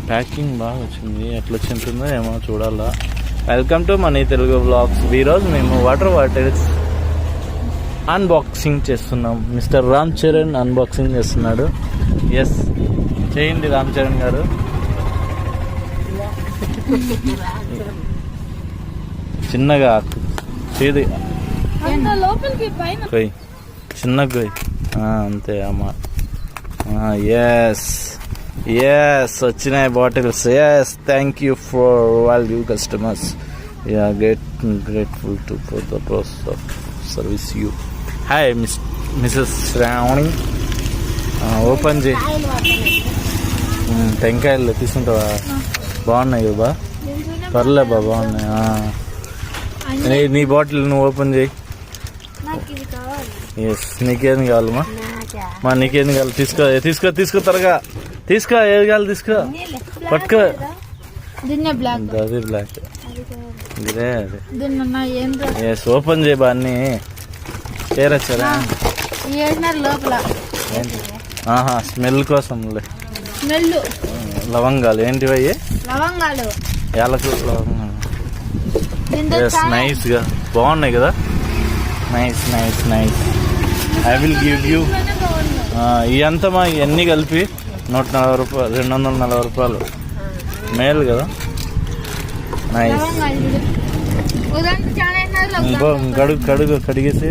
Packing బాగా వచ్చింది, ఎట్లా వచ్చింటుందో ఏమో చూడాలా. Welcome to Mani Telugu blogs. ఈరోజు మేము వాటర్ బాటిల్స్ అన్బాక్సింగ్ చేస్తున్నాం. మిస్టర్ రామ్ చరణ్ అన్బాక్సింగ్ చేస్తున్నాడు. ఎస్, చేయండి రామ్ చరణ్ గారు. చిన్నగా చేది కొయ్, చిన్నగా కొయ్, అంతే అమ్మా. ఎస్ ఎస్, వచ్చినాయి bottles. Yes, thank you for all you customers. Yeah, grateful to for the process of service you. Hi Mrs Sravani. Open చేయి. టెంకాయలు తీసుకుంటావా? బాగున్నాయి బా, పర్లే బా, బాగున్నాయి. నీ బాటిల్ నువ్వు ఓపెన్ చేయి. ఎస్, నీకేం కావాలమ్మా? నీకేం కావాలి? తీసుకో తీసుకో తీసుకో, త్వరగా తీసుకో. ఏది కావాలి తీసుకో, పట్టుకో. అది బ్లాక్, ఇదే అదే. ఎస్, ఓపెన్ చేయి బా. అన్ని చేరొచ్చారా? స్మెల్ కోసం లవంగాలు ఏంటివి అయ్యి? లవంగాలు, యాలకులు, లవంగాలు. ఎస్, నైస్ గా బాగున్నాయి కదా. Nice nice nice. I will give you. ఇవంతా మా ఇవన్నీ కలిపి 140 రూపాయలు, 240 రూపాయలు. మేలు కదా. నైస్. కడుగు కడుగు కడిగేసి